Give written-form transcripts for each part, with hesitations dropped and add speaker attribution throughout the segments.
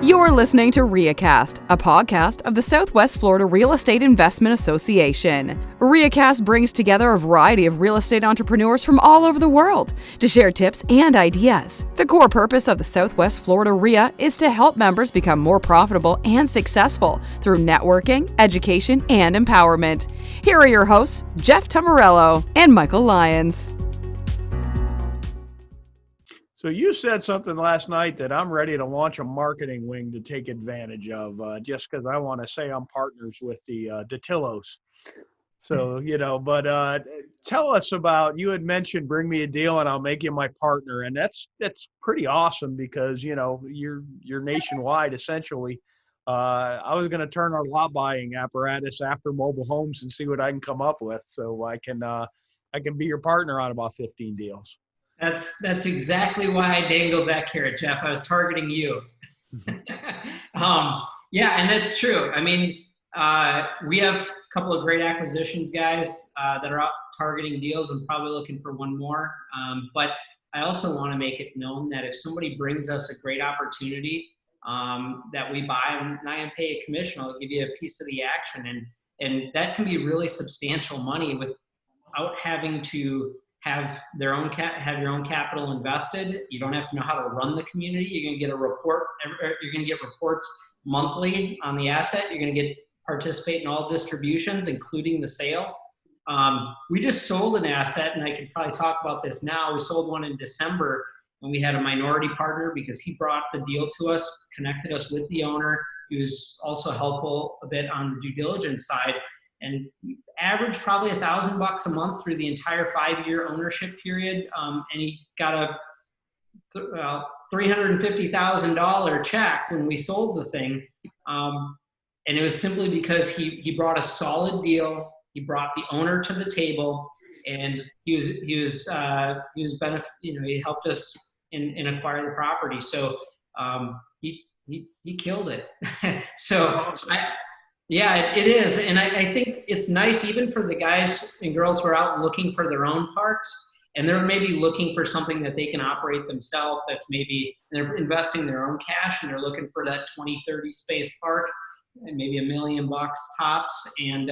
Speaker 1: You're listening to RIAcast, a podcast of the Southwest Florida Real Estate Investment Association. RIAcast brings together a variety of real estate entrepreneurs from all over the world to share tips and ideas. The core purpose of the Southwest Florida RIA is to help members become more profitable and successful through networking, education, and empowerment. Here are your hosts, Jeff Tamarello and Michael Lyons.
Speaker 2: So you said something last night that I'm ready to launch a marketing wing to take advantage of, just because I want to say I'm partners with the DeTillos. So, but tell us about, you had mentioned bring me a deal and I'll make you my partner. And that's pretty awesome because, you're nationwide essentially. I was going to turn our lot buying apparatus after mobile homes and see what I can come up with. So I can be your partner on about 15 deals.
Speaker 3: That's exactly why I dangled that carrot, Jeff. I was targeting you. Yeah, and that's true. I mean, we have a couple of great acquisitions guys that are out targeting deals and probably looking for one more. But I also want to make it known that if somebody brings us a great opportunity that we buy, I'm not going to pay a commission. I'll give you a piece of the action. And that can be really substantial money without having to have your own capital invested. You don't have to know how to run the community. You're going to get a report. You're going to get reports monthly on the asset. You're going to participate in all distributions, including the sale. We just sold an asset, and I could probably talk about this now. We sold one in December, and we had a minority partner because he brought the deal to us, connected us with the owner. He was also helpful a bit on the due diligence side. And average probably $1,000 a month through the entire 5-year ownership period. And he got a $350,000 check when we sold the thing. And it was simply because he brought a solid deal. He brought the owner to the table, and he helped us in acquiring the property. So he killed it. So yeah, it is. And I think it's nice even for the guys and girls who are out looking for their own parks, and they're maybe looking for something that they can operate themselves. They're investing their own cash and they're looking for that 20-30 space park and maybe $1 million tops. And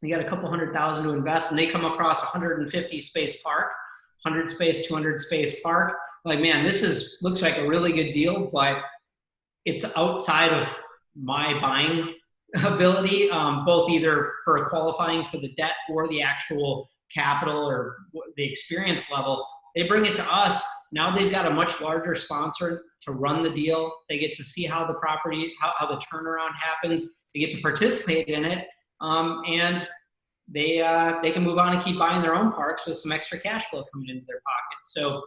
Speaker 3: they got a couple $100,000 to invest, and they come across 150 space park, 100 space, 200 space park. Like, man, looks like a really good deal, but it's outside of my buying ability, both either for qualifying for the debt or the actual capital or the experience level. They bring it to us. Now they've got a much larger sponsor to run the deal. They get to see how the property, how the turnaround happens. They get to participate in it. And they can move on and keep buying their own parks with some extra cash flow coming into their pocket. So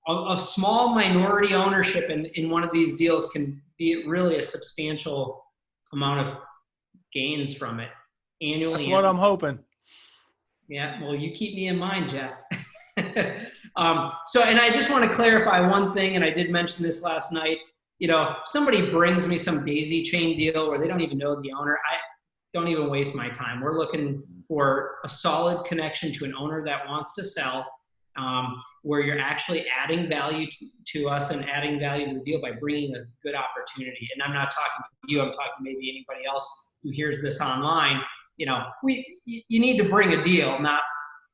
Speaker 3: a small minority ownership in one of these deals can be really a substantial amount of gains from it annually.
Speaker 2: That's what I'm hoping.
Speaker 3: Yeah, well, you keep me in mind, Jeff. And I just want to clarify one thing, and I did mention this last night. Somebody brings me some daisy chain deal where they don't even know the owner. I don't even waste my time. We're looking for a solid connection to an owner that wants to sell, where you're actually adding value to us and adding value to the deal by bringing a good opportunity. And I'm not talking to you, I'm talking maybe anybody else who hears this online. You need to bring a deal, not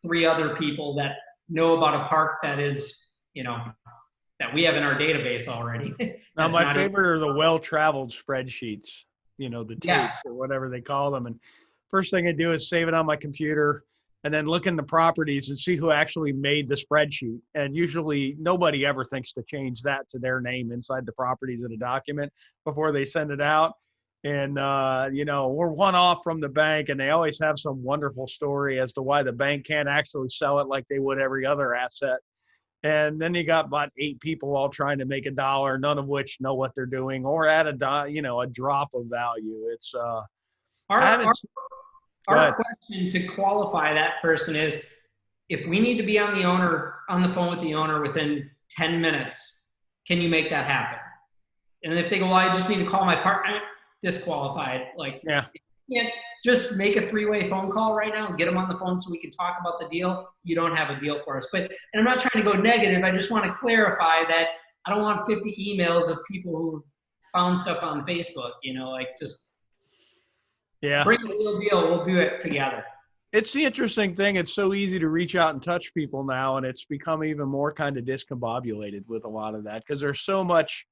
Speaker 3: 3 other people that know about a park that is, that we have in our database already.
Speaker 2: Now, my favorite are the well-traveled spreadsheets, the tapes
Speaker 3: Yes.
Speaker 2: or whatever they call them. And first thing I do is save it on my computer and then look in the properties and see who actually made the spreadsheet. And usually nobody ever thinks to change that to their name inside the properties of the document before they send it out. And, we're one off from the bank, and they always have some wonderful story as to why the bank can't actually sell it like they would every other asset. And then you got about 8 people all trying to make $1, none of which know what they're doing or add a drop of value. It's
Speaker 3: Our question to qualify that person is, if we need to be on the phone with the owner within 10 minutes, can you make that happen? And if they go, well, I just need to call my partner, disqualified. You can't just make a 3-way phone call right now and get them on the phone so we can talk about the deal. You don't have a deal for us. And I'm not trying to go negative. I just want to clarify that I don't want 50 emails of people who found stuff on Facebook, like just bring the real deal. We'll do it together.
Speaker 2: It's the interesting thing. It's so easy to reach out and touch people now, and it's become even more kind of discombobulated with a lot of that because there's so much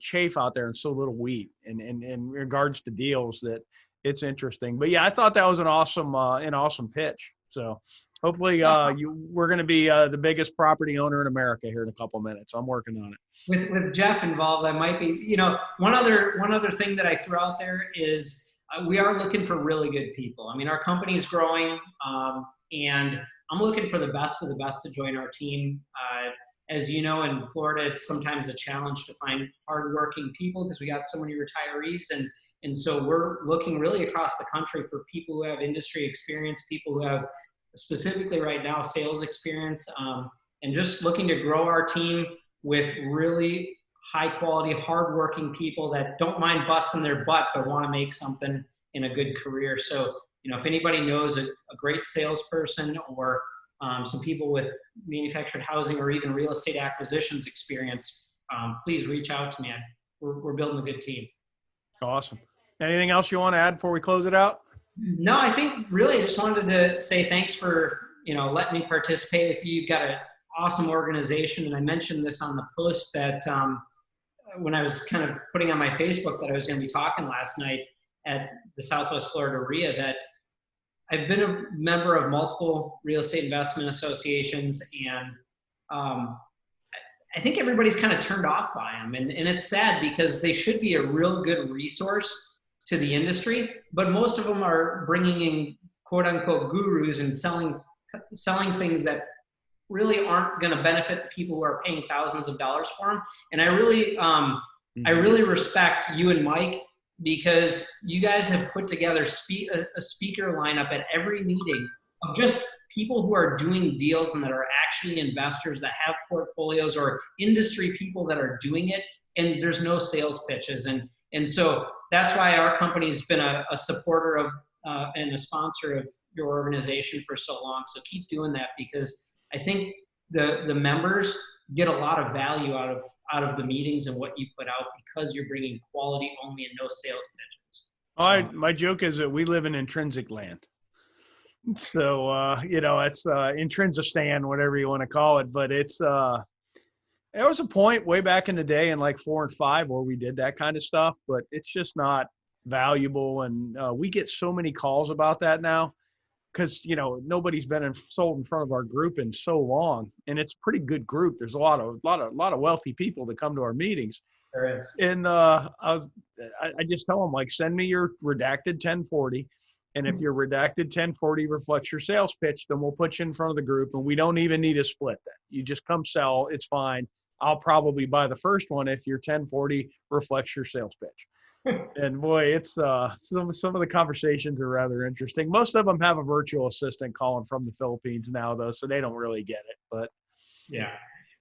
Speaker 2: chafe out there and so little wheat in regards to deals that it's interesting. But yeah, I thought that was an awesome pitch. So hopefully we're going to be the biggest property owner in America here in a couple of minutes. I'm working on it.
Speaker 3: With Jeff involved, I might be, one other thing that I threw out there is we are looking for really good people. I mean, our company is growing, and I'm looking for the best of the best to join our team. As you know, in Florida, it's sometimes a challenge to find hardworking people because we got so many retirees. And so we're looking really across the country for people who have industry experience, people who have specifically right now sales experience, and just looking to grow our team with really high quality, hardworking people that don't mind busting their butt but want to make something in a good career. So, if anybody knows a great salesperson or some people with manufactured housing or even real estate acquisitions experience, please reach out to me. We're building a good team.
Speaker 2: Awesome. Anything else you want to add before we close it out?
Speaker 3: No, I think really I just wanted to say thanks for, letting me participate with you. You've got an awesome organization. And I mentioned this on the post that when I was kind of putting on my Facebook that I was going to be talking last night at the Southwest Florida RIA, that I've been a member of multiple real estate investment associations, and I think everybody's kind of turned off by them. And it's sad because they should be a real good resource to the industry, but most of them are bringing in quote unquote gurus and selling things that really aren't going to benefit the people who are paying thousands of dollars for them. And I really respect you and Mike, because you guys have put together a speaker lineup at every meeting of just people who are doing deals and that are actually investors that have portfolios, or industry people that are doing it, and there's no sales pitches. And so that's why our company's been a supporter of and a sponsor of your organization for so long. So keep doing that, because I think the members get a lot of value out of the meetings and what you put out, because you're bringing quality only and no sales pitches. So,
Speaker 2: my joke is that we live in intrinsic land. So, it's Intrinsistan, whatever you want to call it. But it's there was a point way back in the day in like 4 and 5 where we did that kind of stuff, but it's just not valuable. And we get so many calls about that now because, nobody's been sold in front of our group in so long, and it's a pretty good group. There's a lot of wealthy people that come to our meetings.
Speaker 3: There is.
Speaker 2: And I just tell them, like, send me your redacted 1040. And if your redacted 1040 reflects your sales pitch, then we'll put you in front of the group, and we don't even need a split then. You just come sell. It's fine. I'll probably buy the first one if your 1040 reflects your sales pitch. And boy, it's some of the conversations are rather interesting. Most of them have a virtual assistant calling from the Philippines now, though, so they don't really get it. But
Speaker 3: yeah.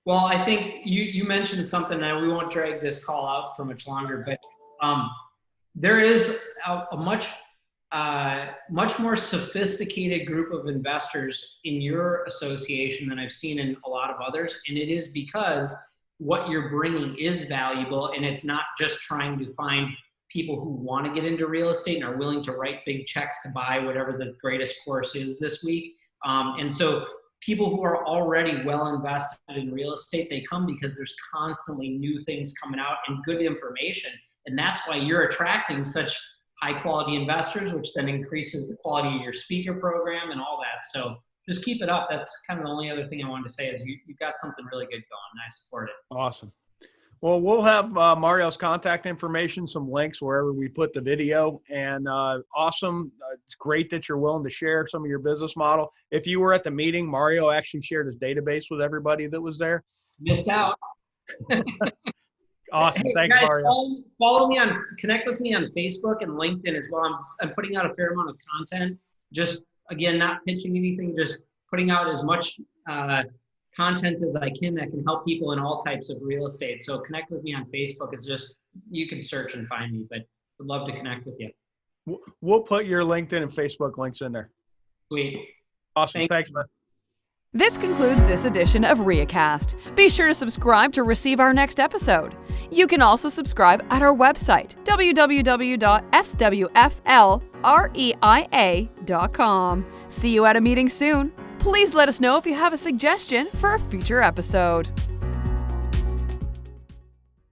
Speaker 3: Well, I think you mentioned something, and we won't drag this call out for much longer, but there is a much more sophisticated group of investors in your association than I've seen in a lot of others. And it is because what you're bringing is valuable, and it's not just trying to find people who want to get into real estate and are willing to write big checks to buy whatever the greatest course is this week. And so people who are already well invested in real estate, they come because there's constantly new things coming out and good information. And that's why you're attracting such high quality investors, which then increases the quality of your speaker program and all that. So just keep it up. That's kind of the only other thing I wanted to say is you've got something really good going. I support it.
Speaker 2: Awesome. Well, we'll have Mario's contact information, some links wherever we put the video, and awesome. It's great that you're willing to share some of your business model. If you were at the meeting, Mario actually shared his database with everybody that was there.
Speaker 3: Missed out.
Speaker 2: Awesome.
Speaker 3: Hey,
Speaker 2: thanks,
Speaker 3: guys,
Speaker 2: Mario.
Speaker 3: Follow me connect with me on Facebook and LinkedIn as well. I'm putting out a fair amount of content. Just, again, not pitching anything, just putting out as much content as I can that can help people in all types of real estate. So connect with me on Facebook. It's just, you can search and find me, but I'd love to connect with you.
Speaker 2: We'll put your LinkedIn and Facebook links in there.
Speaker 3: Sweet.
Speaker 2: Awesome. Thanks, man.
Speaker 1: This concludes this edition of RIAcast. Be sure to subscribe to receive our next episode. You can also subscribe at our website, www.swflreia.com. See you at a meeting soon. Please let us know if you have a suggestion for a future episode.